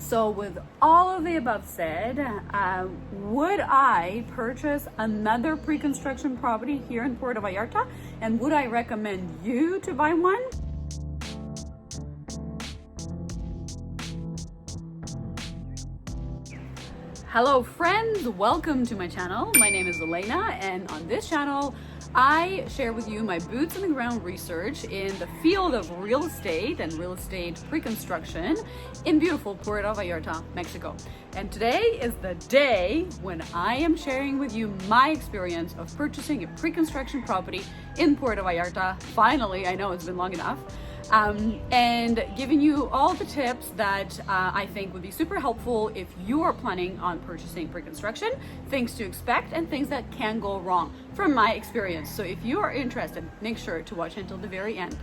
So with all of the above said, would I purchase another pre-construction property here in Puerto Vallarta? And would I recommend you to buy one? Hello friends, welcome to my channel. My name is Elena, and on this channel I share with you my boots on the ground research in the field of real estate and real estate pre-construction in beautiful Puerto Vallarta, Mexico. And today is the day when I am sharing with you my experience of purchasing a pre-construction property in Puerto Vallarta. Finally, I know it's been long enough. And giving you all the tips that I think would be super helpful if you are planning on purchasing pre-construction, things to expect and things that can go wrong from my experience. So if you are interested, make sure to watch until the very end.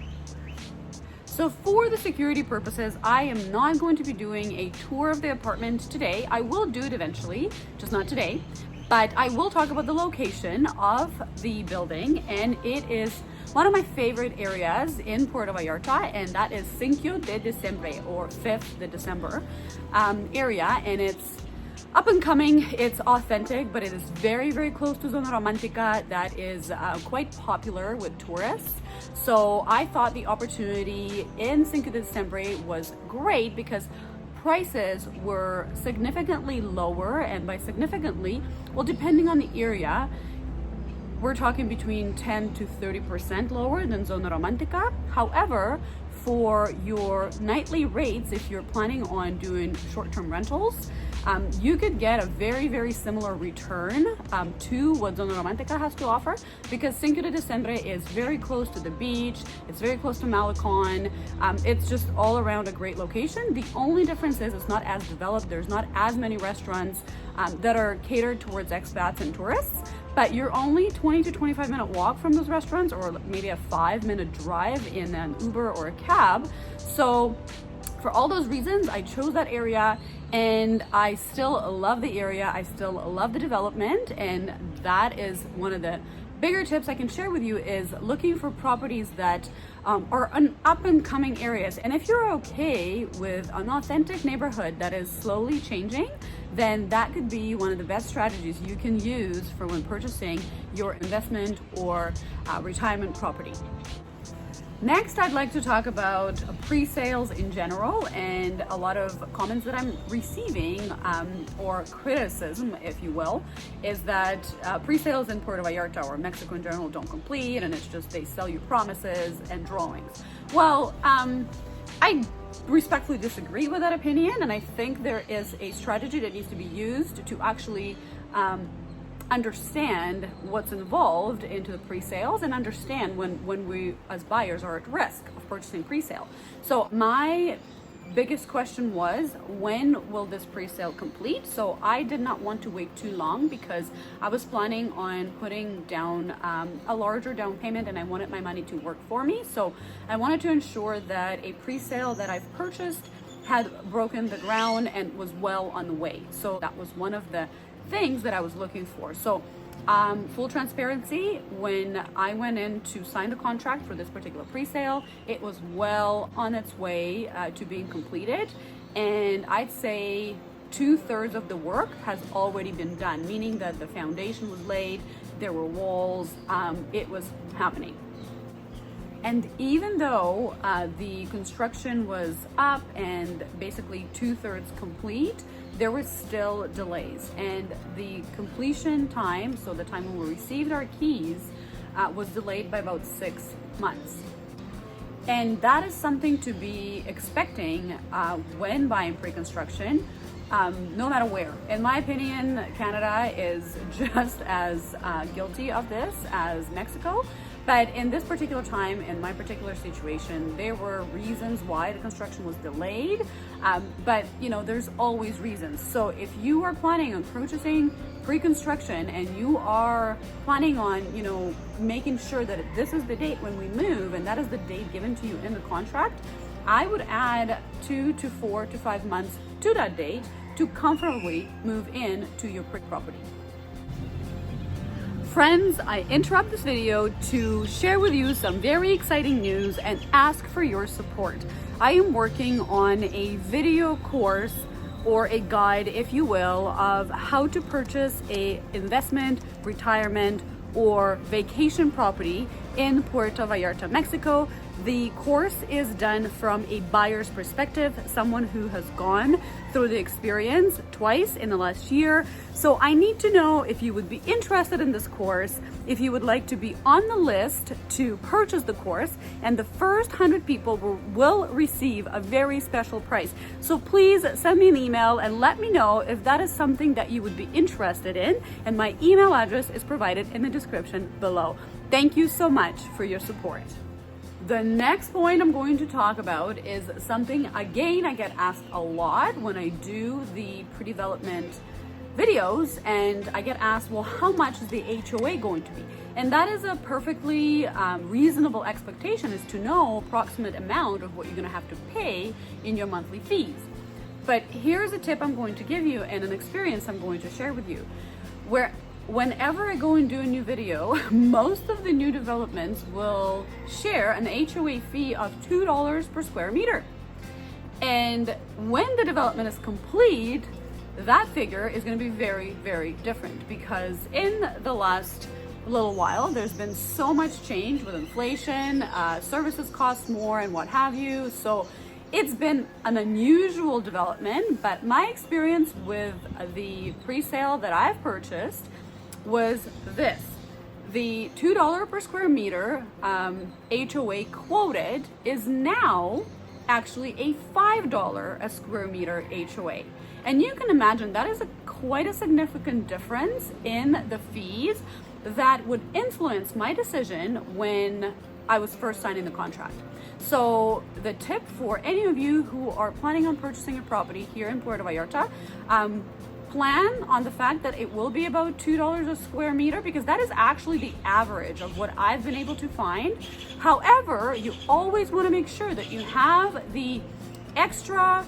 So for the security purposes, I am not going to be doing a tour of the apartment today. I will do it eventually, just not today, but I will talk about the location of the building, and it is one of my favorite areas in Puerto Vallarta, and that is Cinco de Diciembre, or 5th de December area, and it's up and coming, it's authentic, but it is very, very close to Zona Romantica that is quite popular with tourists. So I thought the opportunity in Cinco de Diciembre was great because prices were significantly lower, and by significantly, well, depending on the area, we're talking between 10 to 30% lower than Zona Romantica. However, for your nightly rates, if you're planning on doing short-term rentals, you could get a very, very similar return to what Zona Romantica has to offer, because Cinco de Diciembre is very close to the beach, it's very close to Malecon, it's just all around a great location. The only difference is it's not as developed, there's not as many restaurants that are catered towards expats and tourists, but you're only 20 to 25 minute walk from those restaurants, or maybe a 5-minute drive in an Uber or a cab. So for all those reasons, I chose that area, and I still love the area. I still love the development, and that is one of the bigger tips I can share with you, is looking for properties that are an up and coming areas. And if you're okay with an authentic neighborhood that is slowly changing, then that could be one of the best strategies you can use for when purchasing your investment or retirement property. Next, I'd like to talk about pre-sales in general, and a lot of comments that I'm receiving, or criticism, if you will, is that pre-sales in Puerto Vallarta or Mexico in general don't complete, and it's just they sell you promises and drawings. Well, I respectfully disagree with that opinion, and I think there is a strategy that needs to be used to actually understand what's involved into the pre-sales and understand when we as buyers are at risk of purchasing pre-sale. So my biggest question was, when will this pre-sale complete? So I did not want to wait too long, because I was planning on putting down a larger down payment, and I wanted my money to work for me. So I wanted to ensure that a pre-sale that I've purchased had broken the ground and was well on the way. So that was one of the things that I was looking for. So full transparency, when I went in to sign the contract for this particular pre-sale, it was well on its way to being completed, and I'd say 2/3 of the work has already been done, meaning that the foundation was laid, there were walls, it was happening. And even though the construction was up and basically 2/3 complete, there were still delays, and the completion time, so the time when we received our keys, was delayed by about 6 months. And that is something to be expecting when buying pre-construction, no matter where. In my opinion, Canada is just as guilty of this as Mexico. But in this particular time, in my particular situation, there were reasons why the construction was delayed. But you know, there's always reasons. So if you are planning on purchasing pre-construction and you are planning on, you know, making sure that this is the date when we move, and that is the date given to you in the contract, I would add 2 to 4 to 5 months to that date to comfortably move in to your property. Friends, I interrupt this video to share with you some very exciting news and ask for your support. I am working on a video course or a guide, if you will, of how to purchase a investment, retirement, or vacation property in Puerto Vallarta, Mexico. The course is done from a buyer's perspective, someone who has gone through the experience twice in the last year. So I need to know if you would be interested in this course, if you would like to be on the list to purchase the course, and the first 100 people will receive a very special price. So please send me an email and let me know if that is something that you would be interested in. And my email address is provided in the description below. Thank you so much for your support. The next point I'm going to talk about is something, again, I get asked a lot when I do the pre-development videos, and I get asked, well, how much is the HOA going to be? And that is a perfectly reasonable expectation, is to know approximate amount of what you're going to have to pay in your monthly fees. But here's a tip I'm going to give you and an experience I'm going to share with you. Whenever I go and do a new video, most of the new developments will share an HOA fee of $2 per square meter. And when the development is complete, that figure is going to be very, very different, because in the last little while, there's been so much change with inflation, services cost more and what have you. So it's been an unusual development, but my experience with the pre-sale that I've purchased was this. The $2 per square meter HOA quoted is now actually a $5 a square meter HOA. And you can imagine that is quite a significant difference in the fees that would influence my decision when I was first signing the contract. So the tip for any of you who are planning on purchasing a property here in Puerto Vallarta, plan on the fact that it will be about $2 a square meter, because that is actually the average of what I've been able to find. However, you always want to make sure that you have the extra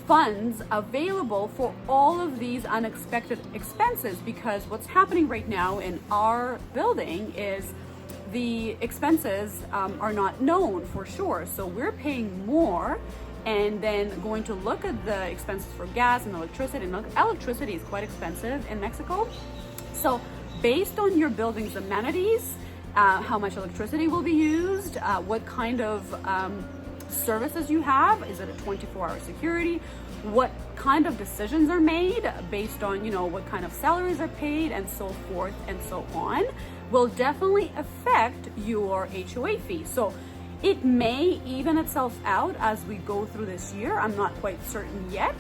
funds available for all of these unexpected expenses, because what's happening right now in our building is the expenses are not known for sure. So we're paying more, and then going to look at the expenses for gas and electricity. And electricity is quite expensive in Mexico. So based on your building's amenities, how much electricity will be used, what kind of services you have, is it a 24-hour security, what kind of decisions are made based on, what kind of salaries are paid, and so forth and so on, will definitely affect your HOA fee. So it may even itself out as we go through this year. I'm not quite certain yet,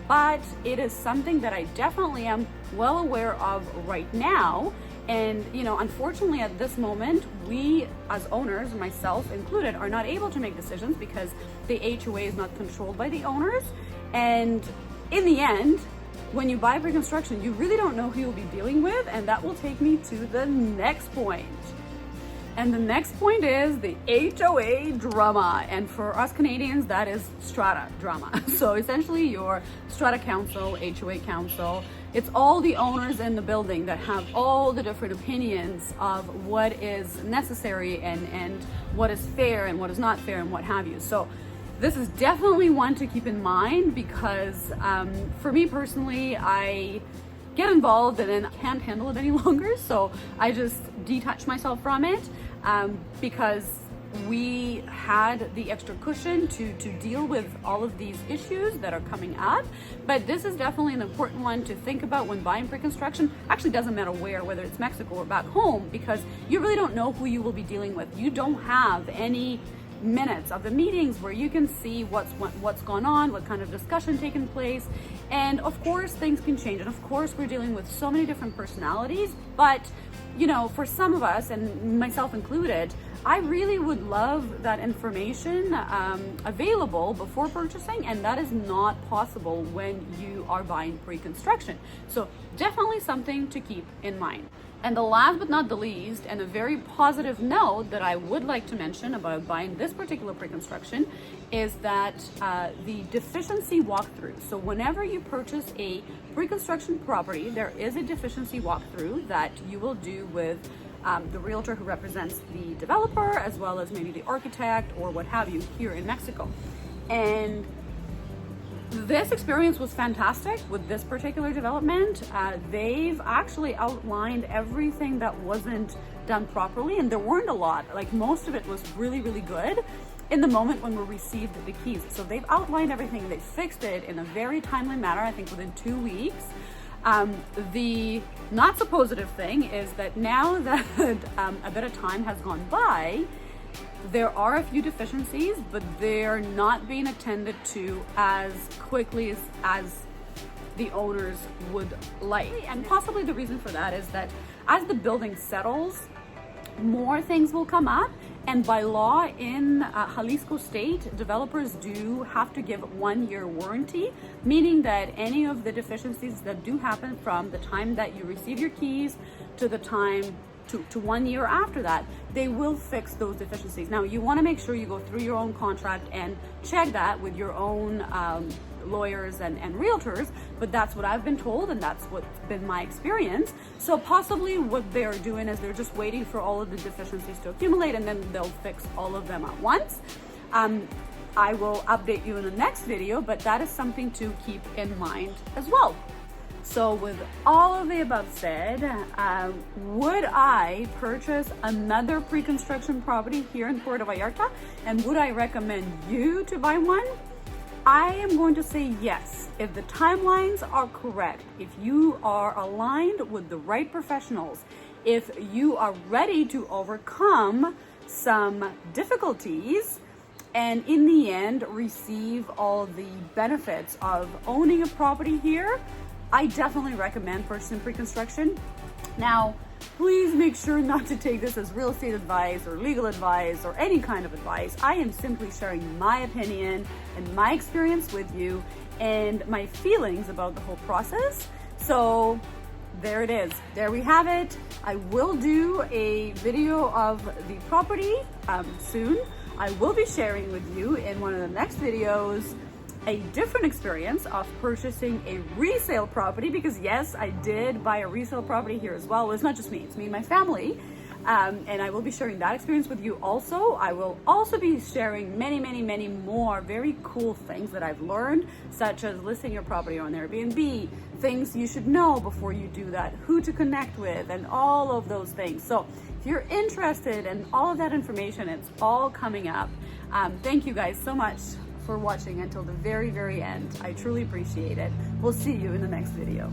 but it is something that I definitely am well aware of right now. And, unfortunately at this moment, we as owners, myself included, are not able to make decisions because the HOA is not controlled by the owners. And in the end, when you buy pre-construction, you really don't know who you'll be dealing with. And that will take me to the next point. And the next point is the HOA drama. And for us Canadians, that is strata drama. So essentially your strata council, HOA council, it's all the owners in the building that have all the different opinions of what is necessary and what is fair and what is not fair and what have you. So this is definitely one to keep in mind, because for me personally, I get involved and then can't handle it any longer. So I just detach myself from it, because we had the extra cushion to deal with all of these issues that are coming up. But this is definitely an important one to think about when buying pre-construction. Actually, doesn't matter whether it's Mexico or back home, because you really don't know who you will be dealing with. You don't have any minutes of the meetings where you can see what's gone on, what kind of discussion taken place. And of course things can change, and of course we're dealing with so many different personalities. But for some of us, and myself included, I really would love that information available before purchasing, and that is not possible when you are buying pre-construction. So definitely something to keep in mind. And the last but not the least, and a very positive note that I would like to mention about buying this particular pre-construction, is that the deficiency walkthrough. So whenever you purchase a pre-construction property, there is a deficiency walkthrough that you will do with the realtor who represents the developer, as well as maybe the architect or what have you here in Mexico. And This experience was fantastic with this particular development. They've actually outlined everything that wasn't done properly, and there weren't a lot. Like, most of it was really, really good in the moment when we received the keys. So they've outlined everything, they fixed it in a very timely manner, I think within 2 weeks. The not so positive thing is that now that a bit of time has gone by, there are a few deficiencies, but they're not being attended to as quickly as the owners would like. And possibly the reason for that is that as the building settles, more things will come up. And by law in Jalisco state, developers do have to give 1 year warranty, meaning that any of the deficiencies that do happen from the time that you receive your keys to the time to 1 year after that, they will fix those deficiencies. Now, you want to make sure you go through your own contract and check that with your own lawyers and realtors, but that's what I've been told, and that's what's been my experience. So possibly what they're doing is they're just waiting for all of the deficiencies to accumulate, and then they'll fix all of them at once. I will update you in the next video, but that is something to keep in mind as well. So with all of the above said, would I purchase another pre-construction property here in Puerto Vallarta? And would I recommend you to buy one? I am going to say yes, if the timelines are correct, if you are aligned with the right professionals, if you are ready to overcome some difficulties, and in the end receive all the benefits of owning a property here, I definitely recommend purchasing pre-construction. Now, please make sure not to take this as real estate advice or legal advice or any kind of advice. I am simply sharing my opinion and my experience with you and my feelings about the whole process. So there it is. There we have it. I will do a video of the property soon. I will be sharing with you in one of the next videos a different experience of purchasing a resale property, because yes, I did buy a resale property here as well. Well, it's not just me, it's me and my family. And I will be sharing that experience with you also. I will also be sharing many more very cool things that I've learned, such as listing your property on Airbnb, things you should know before you do that, who to connect with, and all of those things. So if you're interested in all of that information, it's all coming up. Thank you guys so much for watching until the very end. I truly appreciate it. We'll see you in the next video.